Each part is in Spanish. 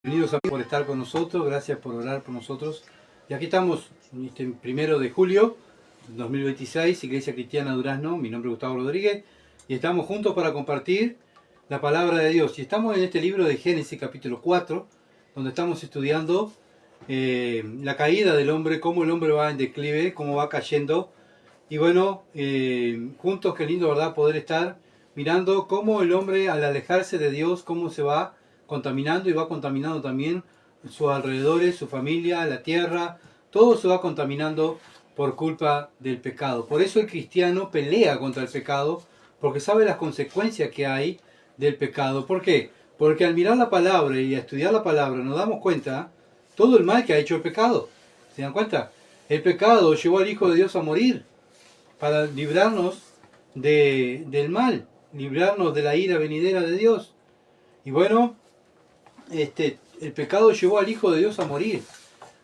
Bienvenidos a por estar con nosotros, gracias por orar por nosotros. Y aquí estamos, este 1 de julio de 2026, Iglesia Cristiana Durazno, mi nombre es Gustavo Rodríguez, y estamos juntos para compartir la palabra de Dios. Y estamos en este libro de Génesis capítulo 4, donde estamos estudiando la caída del hombre, cómo el hombre va en declive, cómo va cayendo. Y bueno, juntos, qué lindo, ¿verdad?, poder estar mirando cómo el hombre al alejarse de Dios, cómo se va contaminando y va contaminando también sus alrededores, su familia, la tierra, todo se va contaminando por culpa del pecado. Por eso el cristiano pelea contra el pecado, porque sabe las consecuencias que hay del pecado. ¿Por qué? Porque al mirar la palabra y a estudiar la palabra nos damos cuenta todo el mal que ha hecho el pecado. ¿Se dan cuenta? El pecado llevó al Hijo de Dios a morir para librarnos del mal, librarnos de la ira venidera de Dios. Y bueno, el pecado llevó al Hijo de Dios a morir.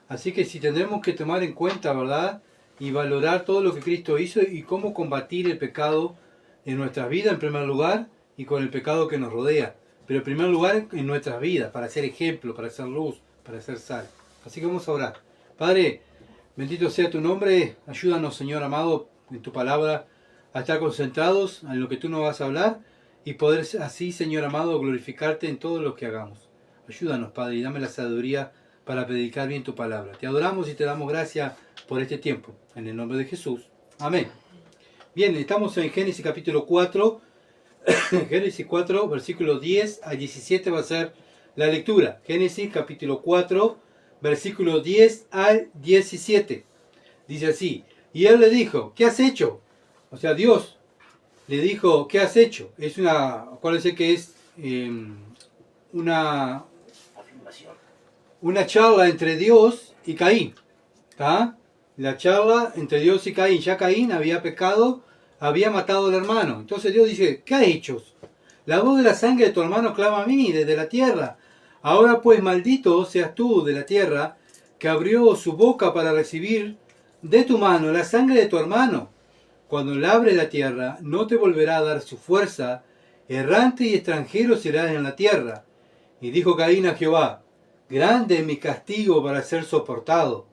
Así que sí tendremos que tomar en cuenta, ¿verdad?, y valorar todo lo que Cristo hizo y cómo combatir el pecado en nuestras vidas en primer lugar y con el pecado que nos rodea. Pero en primer lugar en nuestras vidas, para ser ejemplo, para ser luz, para ser sal. Así que vamos a orar. Padre, bendito sea tu nombre. Ayúdanos, Señor amado, en tu palabra a estar concentrados en lo que tú nos vas a hablar y poder así, Señor amado, glorificarte en todo lo que hagamos. Ayúdanos, Padre, y dame la sabiduría para predicar bien tu palabra. Te adoramos y te damos gracias por este tiempo. En el nombre de Jesús. Amén. Bien, estamos en Génesis capítulo 4. Génesis 4, versículos 10 a 17 va a ser la lectura. Génesis capítulo 4, versículos 10 al 17. Dice así: y él le dijo, ¿qué has hecho? O sea, Dios le dijo, ¿qué has hecho? Es una, acuérdense que es una charla entre Dios y Caín. ¿Está? La charla entre Dios y Caín. Ya Caín había pecado, había matado al hermano. Entonces Dios dice, ¿qué has hecho? La voz de la sangre de tu hermano clama a mí desde la tierra. Ahora pues maldito seas tú de la tierra, que abrió su boca para recibir de tu mano la sangre de tu hermano. Cuando labre la tierra, no te volverá a dar su fuerza. Errante y extranjero serás en la tierra. Y dijo Caín a Jehová, grande es mi castigo para ser soportado.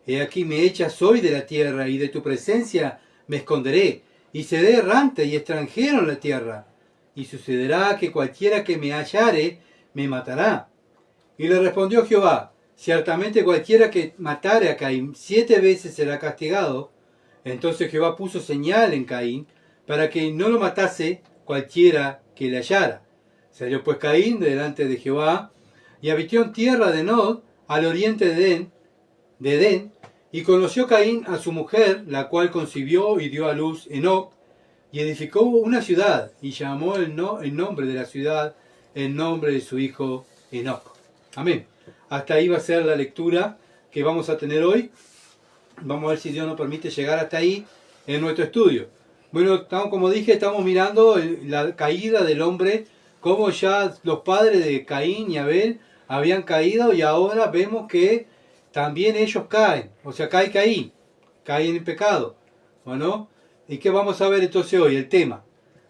He aquí me echas hoy de la tierra, y de tu presencia me esconderé, y seré errante y extranjero en la tierra. Y sucederá que cualquiera que me hallare, me matará. Y le respondió Jehová, ciertamente cualquiera que matare a Caín 7 veces será castigado. Entonces Jehová puso señal en Caín, para que no lo matase cualquiera que le hallara. Salió pues Caín de delante de Jehová, y habitó en tierra de Nod, al oriente de Edén, y conoció Caín a su mujer, la cual concibió y dio a luz Enoc, y edificó una ciudad, y llamó el nombre de la ciudad, el nombre de su hijo Enoc. Amén. Hasta ahí va a ser la lectura que vamos a tener hoy. Vamos a ver si Dios nos permite llegar hasta ahí en nuestro estudio. Bueno, como dije, estamos mirando la caída del hombre, cómo ya los padres de Caín y Abel habían caído, y ahora vemos que también ellos caen. O sea, cae Caín, cae en el pecado. Bueno, ¿y qué vamos a ver entonces hoy? El tema,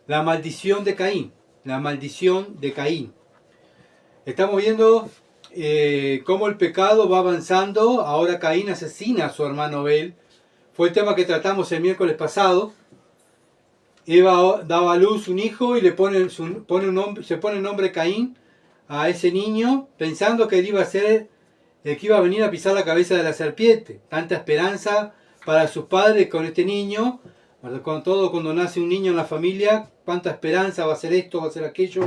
la maldición de Caín. La maldición de Caín. Estamos viendo cómo el pecado va avanzando. Ahora Caín asesina a su hermano Abel. Fue el tema que tratamos el miércoles pasado. Eva daba a luz un hijo y le se pone el nombre Caín a ese niño, pensando que él iba a ser el que iba a venir a pisar la cabeza de la serpiente. Tanta esperanza para sus padres con este niño. Con todo, cuando nace un niño en la familia, cuánta esperanza, va a ser esto, va a ser aquello.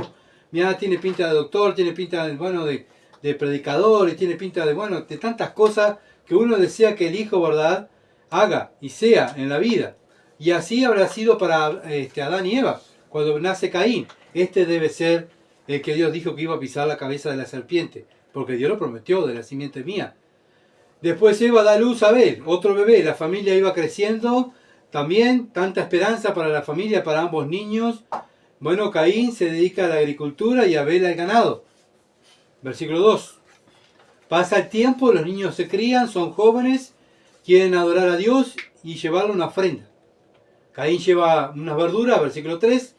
Mira, tiene pinta de doctor, tiene pinta de predicador, y tiene pinta de tantas cosas que uno desea que el hijo, ¿verdad?, haga y sea en la vida. Y así habrá sido para Adán y Eva, cuando nace Caín. Este debe ser el que Dios dijo que iba a pisar la cabeza de la serpiente, porque Dios lo prometió, de la simiente mía. Después Eva da luz a Abel, otro bebé. La familia iba creciendo, también tanta esperanza para la familia, para ambos niños. Bueno, Caín se dedica a la agricultura y Abel al ganado. Versículo 2. Pasa el tiempo, los niños se crían, son jóvenes, quieren adorar a Dios y llevarle una ofrenda. Caín lleva unas verduras, versículo 3.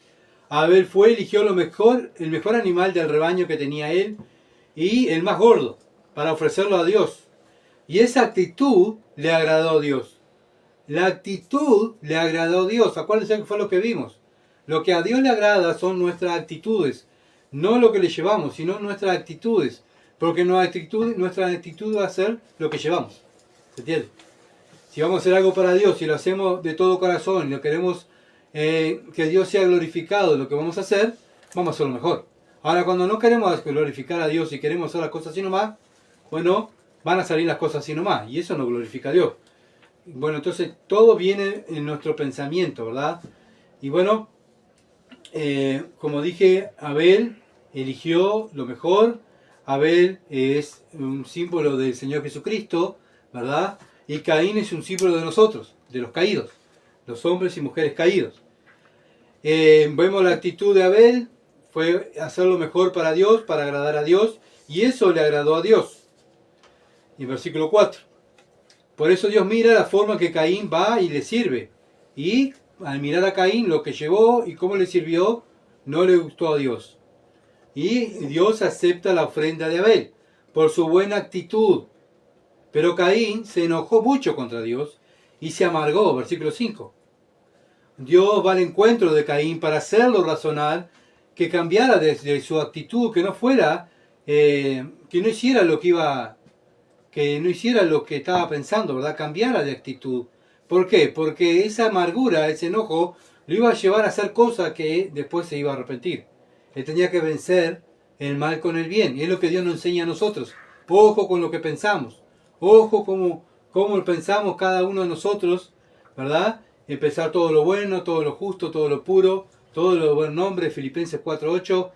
Abel fue, eligió el mejor animal del rebaño que tenía él, y el más gordo para ofrecerlo a Dios. Y esa actitud le agradó a Dios. La actitud le agradó a Dios. Acuérdense que fue lo que vimos. Lo que a Dios le agrada son nuestras actitudes. No lo que le llevamos, sino nuestras actitudes. Porque nuestra actitud va a ser lo que llevamos. ¿Se entiende? Si vamos a hacer algo para Dios y lo hacemos de todo corazón y lo queremos que Dios sea glorificado en lo que vamos a hacer, vamos a hacerlo mejor. Ahora, cuando no queremos glorificar a Dios y queremos hacer las cosas así nomás, bueno, van a salir las cosas así nomás y eso no glorifica a Dios. Bueno, entonces todo viene en nuestro pensamiento, ¿verdad? Y bueno, como dije, Abel eligió lo mejor. Abel es un símbolo del Señor Jesucristo, ¿verdad? Y Caín es un símbolo de nosotros, de los caídos, los hombres y mujeres caídos. Vemos la actitud de Abel, fue hacer lo mejor para Dios, para agradar a Dios, y eso le agradó a Dios. Y versículo 4. Por eso Dios mira la forma que Caín va y le sirve. Y al mirar a Caín lo que llevó y cómo le sirvió, no le gustó a Dios. Y Dios acepta la ofrenda de Abel por su buena actitud. Pero Caín se enojó mucho contra Dios y se amargó, versículo 5. Dios va al encuentro de Caín para hacerlo razonar, que cambiara de su actitud, que no fuera, que no hiciera lo que iba, que no hiciera lo que estaba pensando, ¿verdad? Cambiara de actitud. ¿Por qué? Porque esa amargura, ese enojo, lo iba a llevar a hacer cosas que después se iba a arrepentir. Él tenía que vencer el mal con el bien. Y es lo que Dios nos enseña a nosotros. Ojo con lo que pensamos. Ojo cómo pensamos cada uno de nosotros, ¿verdad? Empezar todo lo bueno, todo lo justo, todo lo puro, todo lo buen nombre, Filipenses 4:8.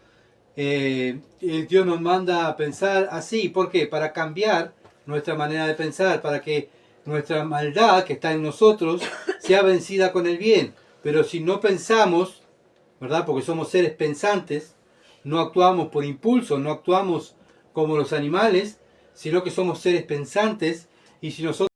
Dios nos manda a pensar así. ¿Por qué? Para cambiar nuestra manera de pensar, para que nuestra maldad que está en nosotros sea vencida con el bien. Pero si no pensamos, ¿verdad? Porque somos seres pensantes, no actuamos por impulso, no actuamos como los animales, sino que somos seres pensantes, y si nosotros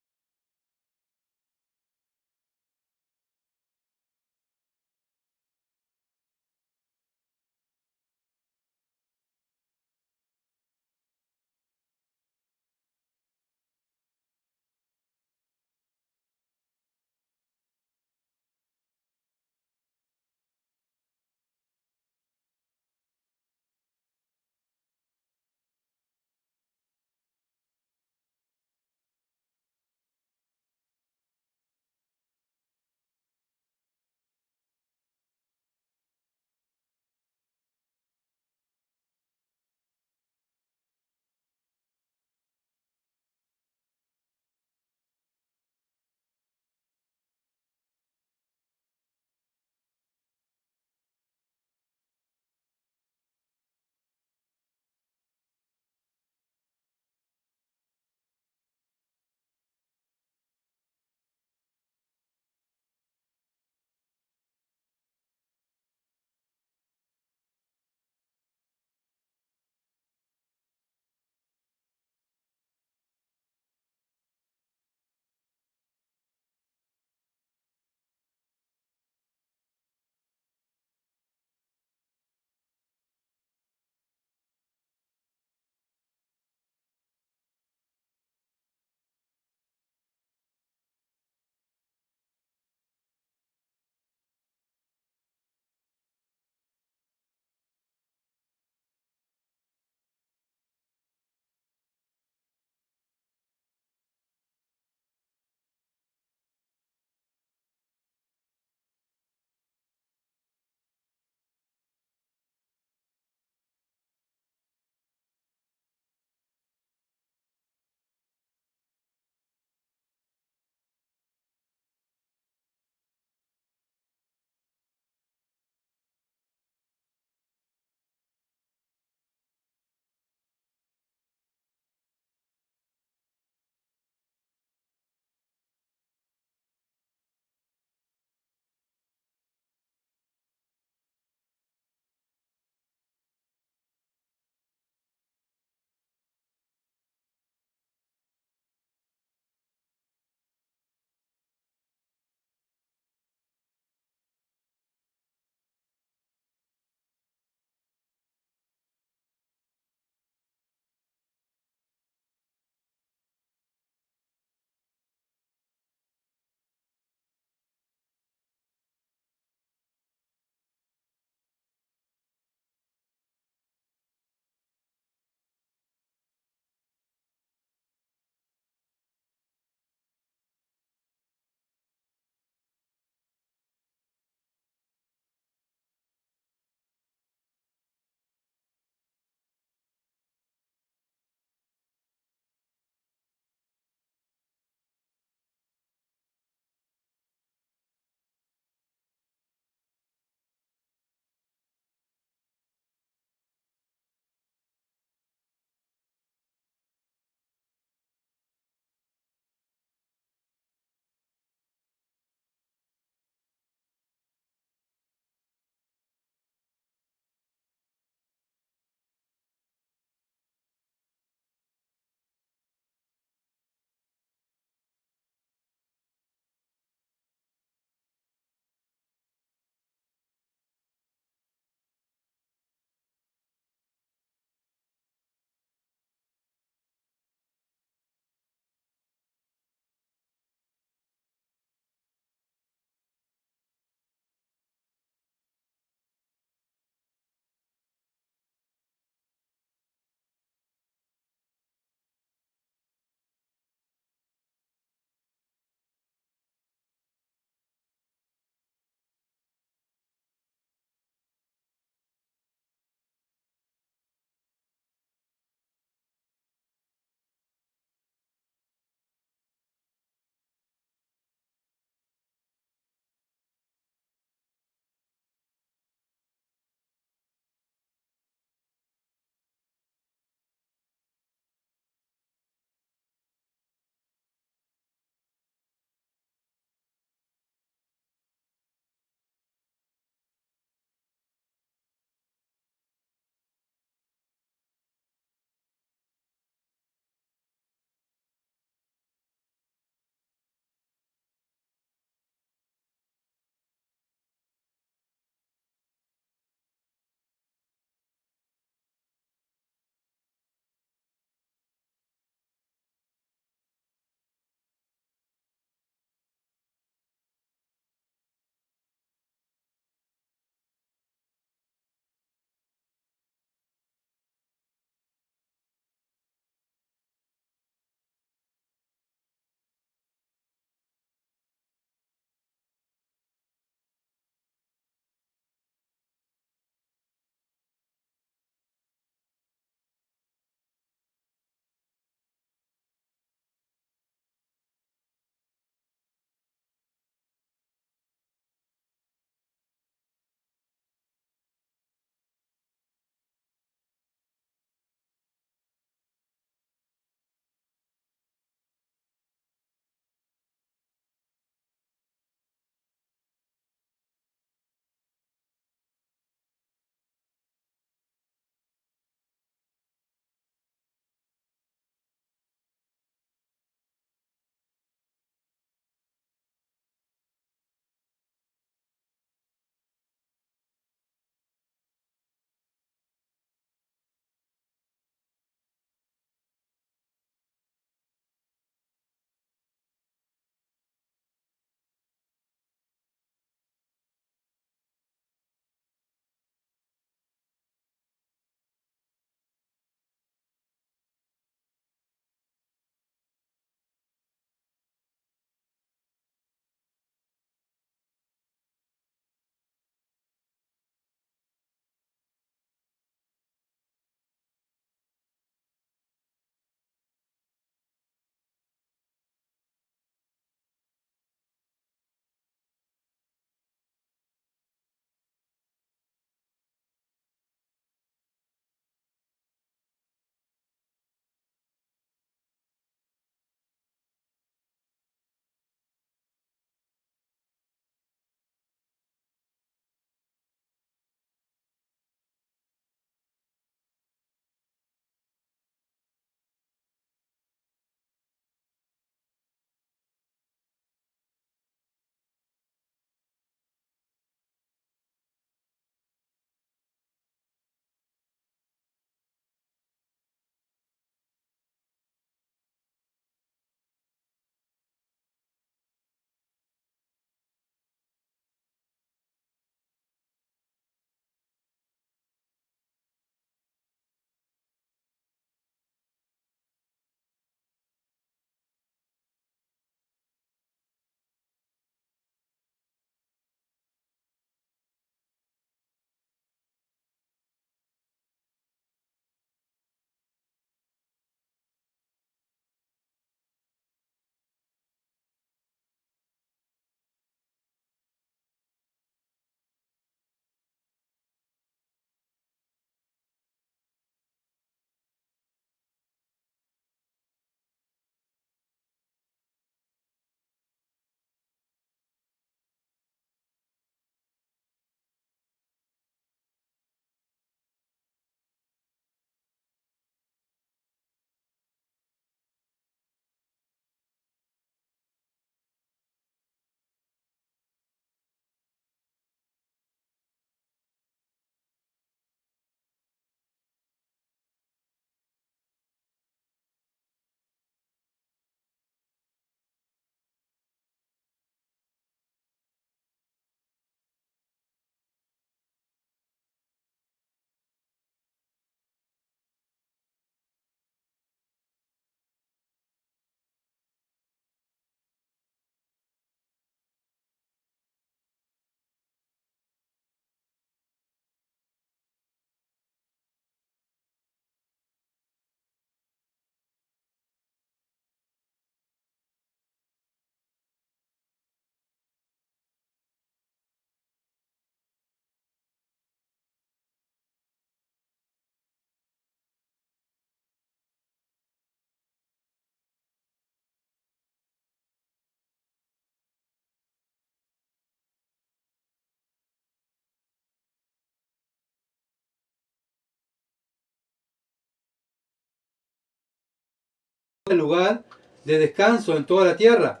el lugar de descanso en toda la tierra.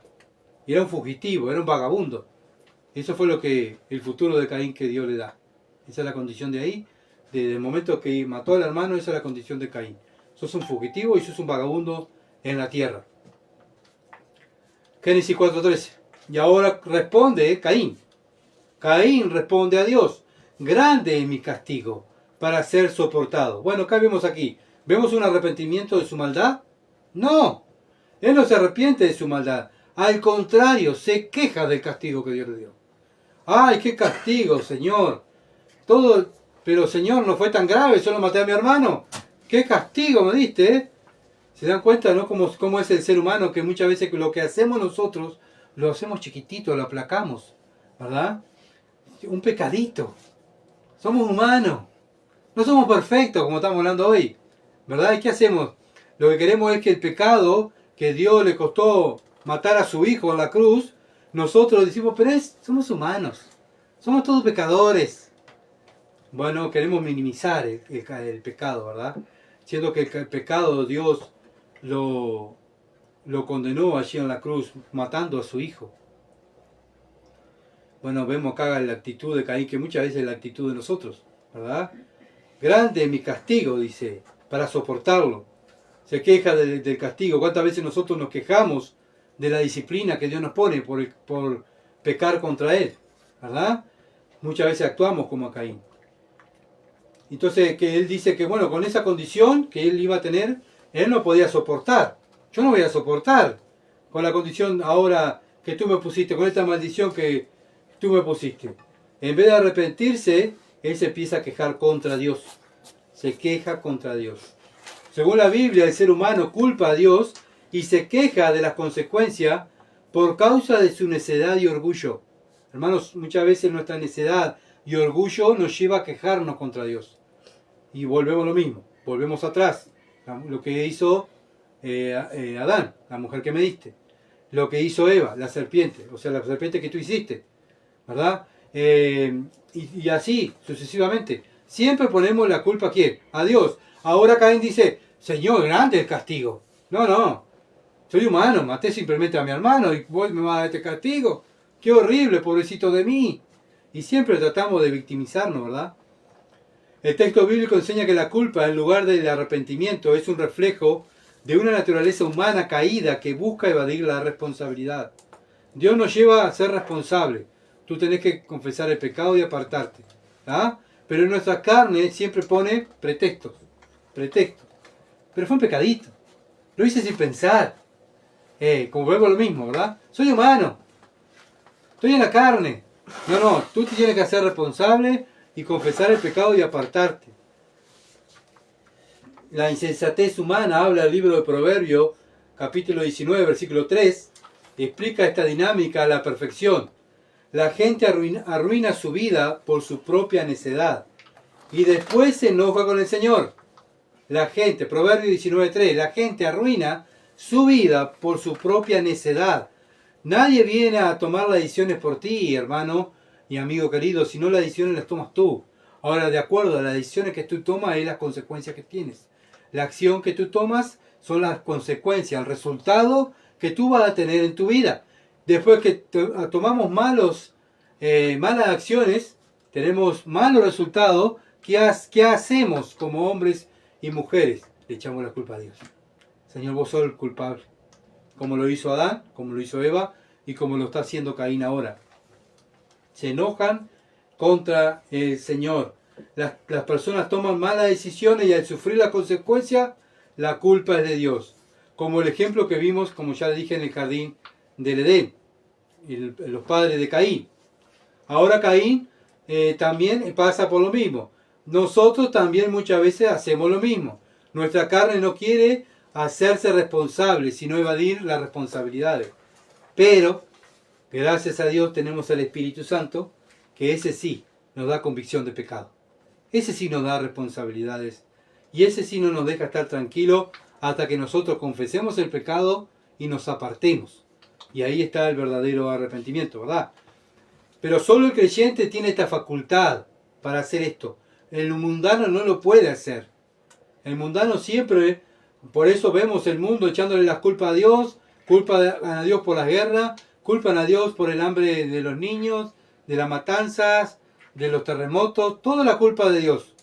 Y era un fugitivo, era un vagabundo. Eso fue lo que el futuro de Caín que Dios le da. Esa es la condición de ahí. Desde el momento que mató al hermano, esa es la condición de Caín. Sos un fugitivo y sos un vagabundo en la tierra. Génesis 4:13. Y ahora responde Caín. Caín responde a Dios. Grande es mi castigo para ser soportado. Bueno, acá vemos aquí. ¿Vemos un arrepentimiento de su maldad? No. Él no se arrepiente de su maldad. Al contrario, se queja del castigo que Dios le dio. ¡Ay, qué castigo, Señor! Todo, pero Señor, no fue tan grave, solo maté a mi hermano. ¡Qué castigo me diste, eh! ¿Se dan cuenta, no? Cómo es el ser humano, que muchas veces lo que hacemos nosotros, lo hacemos chiquitito, lo aplacamos, ¿verdad? Un pecadito. Somos humanos. No somos perfectos, como estamos hablando hoy, ¿verdad? ¿Y qué hacemos? Lo que queremos es que el pecado que Dios le costó matar a su hijo en la cruz, nosotros decimos, pero somos humanos. Somos todos pecadores. Bueno, queremos minimizar el pecado, ¿verdad? Siendo que el pecado Dios lo condenó allí en la cruz, matando a su hijo. Bueno, vemos acá la actitud de Caín, que muchas veces es la actitud de nosotros, ¿verdad? Grande es mi castigo, dice, para soportarlo. Se queja del castigo. ¿Cuántas veces nosotros nos quejamos de la disciplina que Dios nos pone por pecar contra Él? ¿Verdad? Muchas veces actuamos como a Caín. Entonces, que Él dice que, bueno, con esa condición que Él iba a tener, Él no podía soportar. Yo no voy a soportar con la condición ahora que tú me pusiste, con esta maldición que tú me pusiste. En vez de arrepentirse, Él se empieza a quejar contra Dios. Se queja contra Dios. Según la Biblia, el ser humano culpa a Dios y se queja de las consecuencias por causa de su necedad y orgullo. Hermanos, muchas veces nuestra necedad y orgullo nos lleva a quejarnos contra Dios. Y volvemos lo mismo, volvemos atrás. Lo que hizo Adán, la mujer que me diste. Lo que hizo Eva, la serpiente, o sea, la serpiente que tú hiciste. ¿Verdad? Y así, sucesivamente. Siempre ponemos la culpa a quién, a Dios. Ahora Caín dice, Señor, grande el castigo. No, soy humano, maté simplemente a mi hermano y vos me vas a dar este castigo. Qué horrible, pobrecito de mí. Y siempre tratamos de victimizarnos, ¿verdad? El texto bíblico enseña que la culpa, en lugar del arrepentimiento, es un reflejo de una naturaleza humana caída que busca evadir la responsabilidad. Dios nos lleva a ser responsables. Tú tenés que confesar el pecado y apartarte. ¿Ah? Pero en nuestra carne siempre pone pretextos. Pero fue un pecadito. Lo hice sin pensar. Como vuelvo a lo mismo, ¿verdad? Soy humano. Estoy en la carne. No, tú te tienes que hacer responsable y confesar el pecado y apartarte. La insensatez humana, habla el libro de Proverbios, capítulo 19, versículo 3, explica esta dinámica a la perfección. La gente arruina su vida por su propia necedad y después se enoja con el Señor. La gente, Proverbios 19:3, la gente arruina su vida por su propia necedad. Nadie viene a tomar las decisiones por ti, hermano y amigo querido, sino las decisiones las tomas tú. Ahora, de acuerdo a las decisiones que tú tomas, es las consecuencias que tienes. La acción que tú tomas son las consecuencias, el resultado que tú vas a tener en tu vida. Después que tomamos malas acciones, tenemos malos resultados. ¿Qué hacemos como hombres y mujeres? Le echamos la culpa a Dios. Señor, vos sos el culpable. Como lo hizo Adán, como lo hizo Eva y como lo está haciendo Caín ahora. Se enojan contra el Señor. Las personas toman malas decisiones y al sufrir la consecuencia, la culpa es de Dios. Como el ejemplo que vimos, como ya le dije, en el jardín del Edén. Los padres de Caín. Ahora Caín también pasa por lo mismo. Nosotros también muchas veces hacemos lo mismo. Nuestra carne no quiere hacerse responsable, sino evadir las responsabilidades. Pero, gracias a Dios tenemos el Espíritu Santo, que ese sí nos da convicción de pecado. Ese sí nos da responsabilidades. Y ese sí no nos deja estar tranquilos hasta que nosotros confesemos el pecado y nos apartemos. Y ahí está el verdadero arrepentimiento, ¿verdad? Pero solo el creyente tiene esta facultad para hacer esto. El mundano no lo puede hacer. El mundano siempre Por eso vemos el mundo echándole las culpas a Dios, culpan a Dios por las guerras, culpan a Dios por el hambre de los niños, de las matanzas, de los terremotos, toda la culpa de Dios.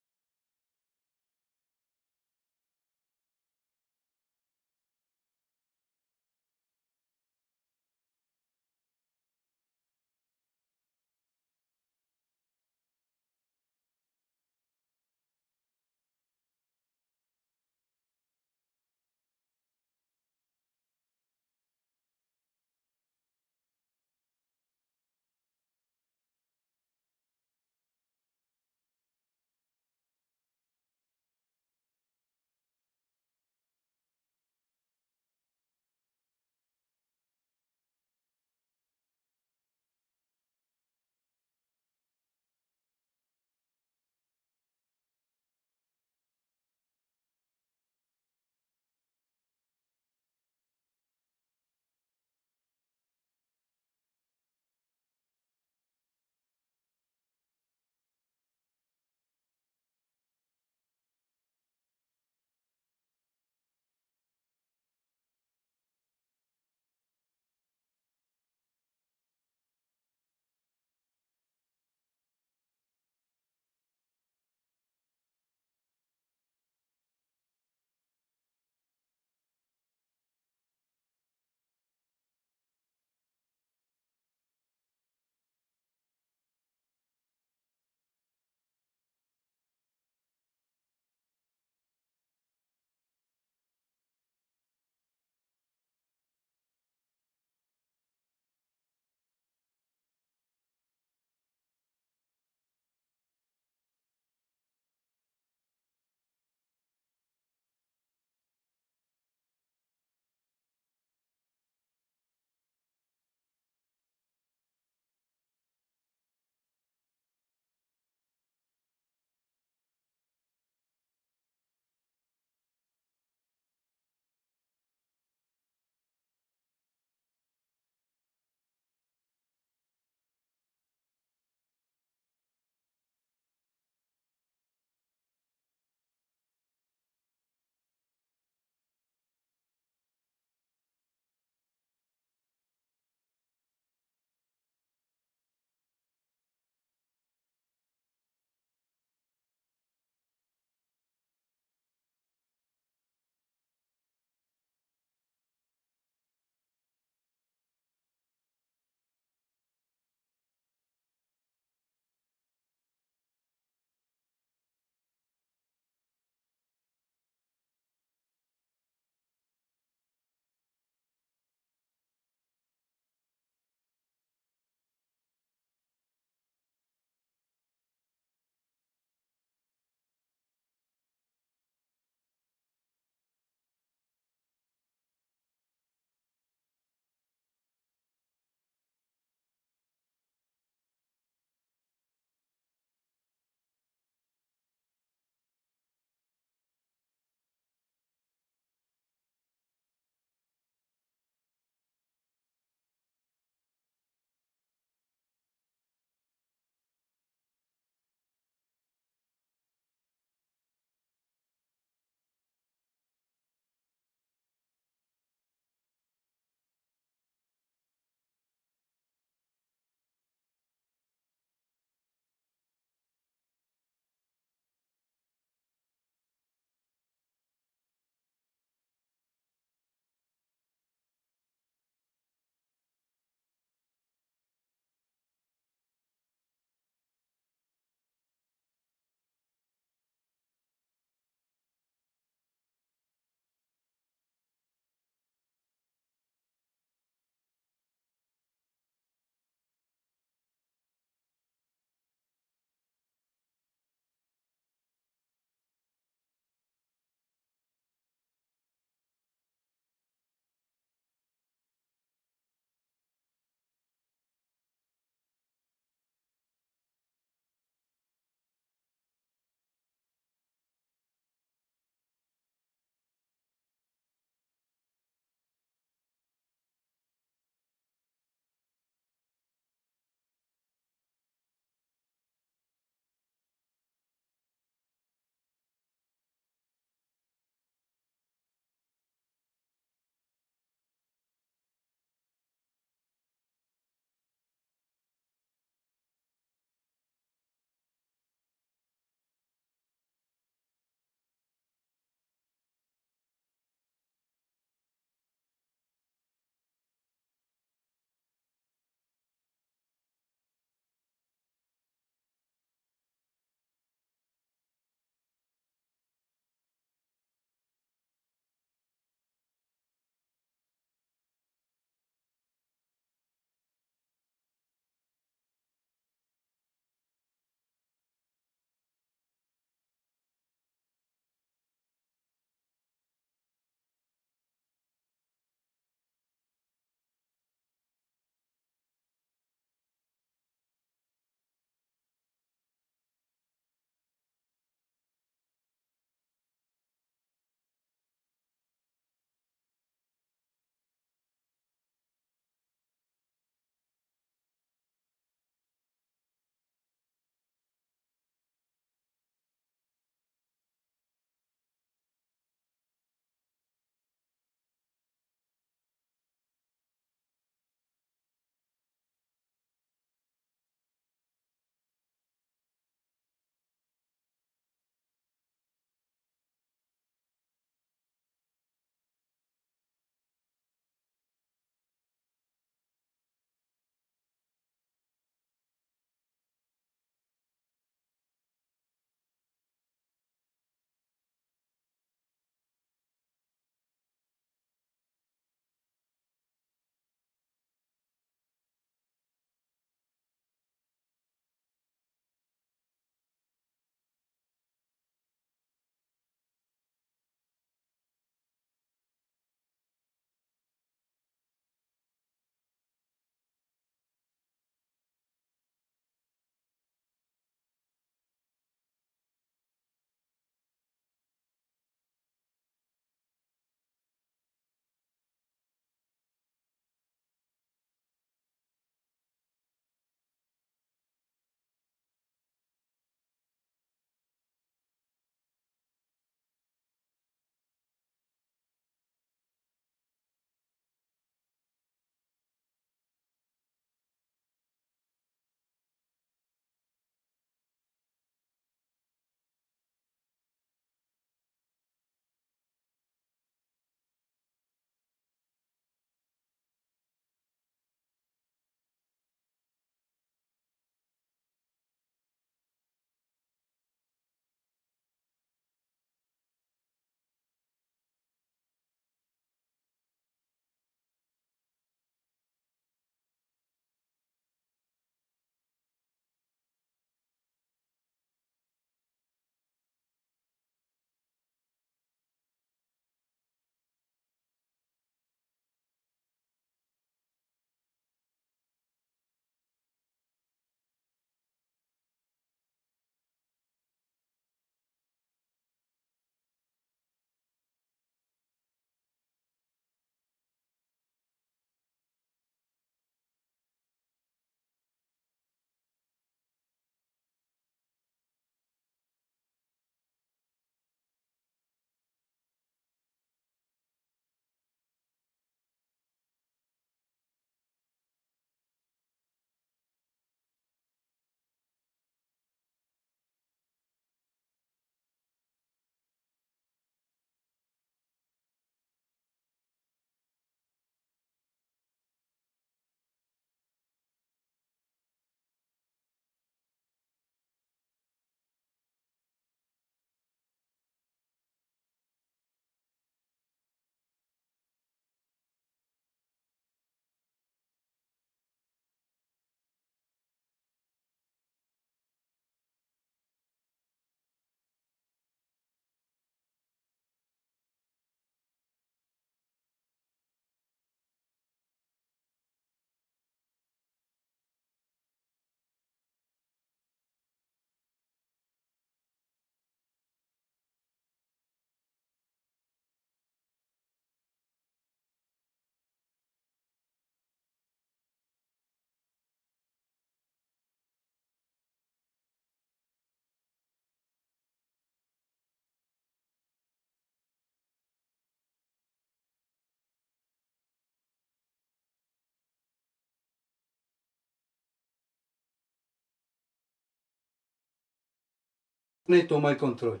toma el control.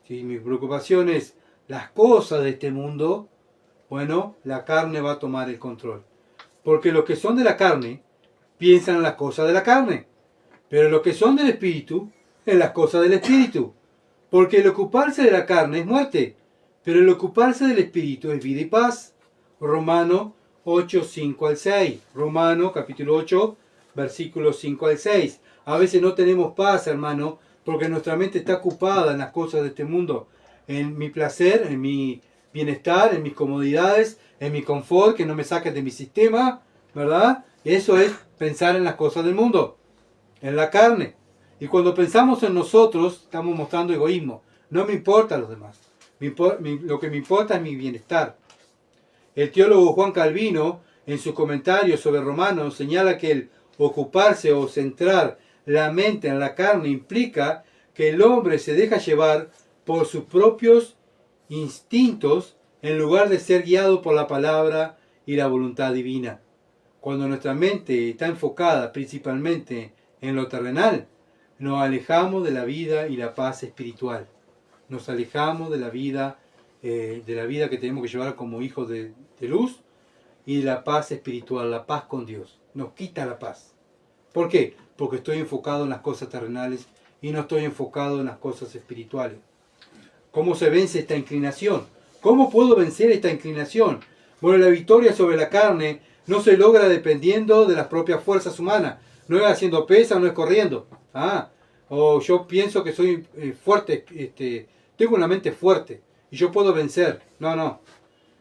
Si mi preocupación es las cosas de este mundo, bueno, la carne va a tomar el control. Porque los que son de la carne piensan en las cosas de la carne, pero los que son del espíritu, en las cosas del espíritu. Porque el ocuparse de la carne es muerte, pero el ocuparse del espíritu es vida y paz. Romano 8, 5 al 6. Romano capítulo 8, versículos 5 al 6. A veces no tenemos paz, hermano, porque nuestra mente está ocupada en las cosas de este mundo, en mi placer, en mi bienestar, en mis comodidades, en mi confort, que no me saquen de mi sistema, ¿verdad? Eso es pensar en las cosas del mundo, en la carne. Y cuando pensamos en nosotros, estamos mostrando egoísmo. No me importa los demás. Lo que me importa es mi bienestar. El teólogo Juan Calvino, en su comentario sobre Romanos, señala que el ocuparse o centrar la mente en la carne implica que el hombre se deja llevar por sus propios instintos en lugar de ser guiado por la palabra y la voluntad divina. Cuando nuestra mente está enfocada principalmente en lo terrenal, nos alejamos de la vida y la paz espiritual. Nos alejamos de la vida que tenemos que llevar como hijos de luz y de la paz espiritual, la paz con Dios. Nos quita la paz. ¿Por qué? Porque estoy enfocado en las cosas terrenales y no estoy enfocado en las cosas espirituales. ¿Cómo se vence esta inclinación? ¿Cómo puedo vencer esta inclinación? Bueno, la victoria sobre la carne no se logra dependiendo de las propias fuerzas humanas. No es haciendo pesa, no es corriendo. O yo pienso que soy fuerte, tengo una mente fuerte y yo puedo vencer. No.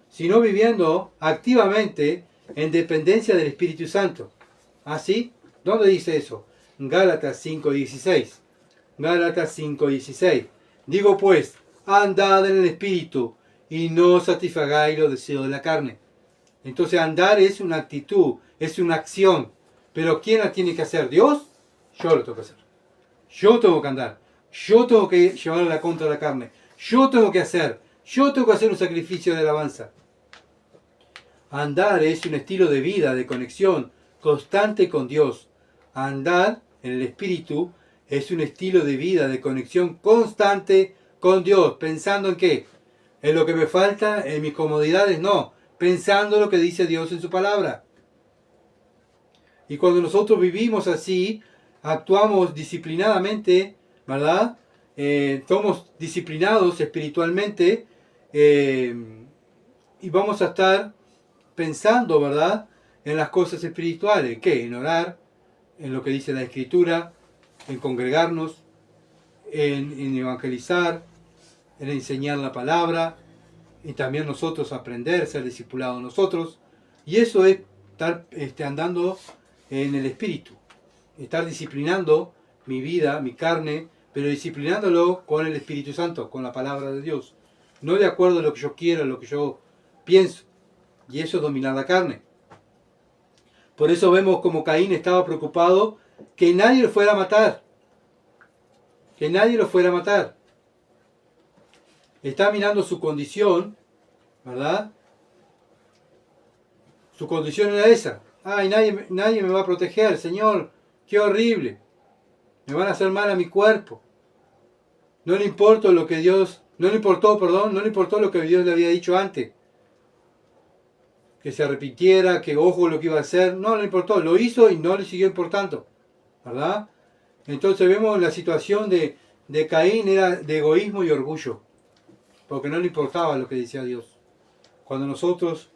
Sino viviendo activamente en dependencia del Espíritu Santo. ¿Así? ¿Dónde dice eso? Gálatas 5:16. Gálatas 5:16. Digo pues, andad en el Espíritu y no satisfagáis los deseos de la carne. Entonces andar es una actitud, es una acción. Pero ¿quién la tiene que hacer? ¿Dios? Yo lo tengo que hacer. Yo tengo que andar. Yo tengo que llevar la contra de la carne. Yo tengo que hacer. Yo tengo que hacer un sacrificio de alabanza. Andar es un estilo de vida, de conexión constante con Dios. Andar en el Espíritu es un estilo de vida, de conexión constante con Dios. ¿Pensando en qué? En lo que me falta, en mis comodidades, no. Pensando en lo que dice Dios en su palabra. Y cuando nosotros vivimos así, actuamos disciplinadamente, ¿verdad? Somos disciplinados espiritualmente y vamos a estar pensando, ¿verdad?, en las cosas espirituales. ¿Qué? En orar, en lo que dice la Escritura, en congregarnos, en evangelizar, en enseñar la palabra, y también nosotros aprender, ser discipulados nosotros. Y eso es estar andando en el Espíritu, estar disciplinando mi vida, mi carne, pero disciplinándolo con el Espíritu Santo, con la palabra de Dios. No de acuerdo a lo que yo quiero, a lo que yo pienso. Y eso es dominar la carne. Por eso vemos como Caín estaba preocupado que nadie lo fuera a matar. Que nadie lo fuera a matar. Está mirando su condición, ¿verdad? Su condición era esa. Ay, nadie me va a proteger, Señor. Qué horrible. Me van a hacer mal a mi cuerpo. No le importó lo que Dios, no le importó lo que Dios le había dicho antes. Que se arrepintiera, que ojo lo que iba a hacer. No le importó, lo hizo y no le siguió importando. ¿Verdad? Entonces vemos la situación de Caín era de egoísmo y orgullo. Porque no le importaba lo que decía Dios. Cuando nosotros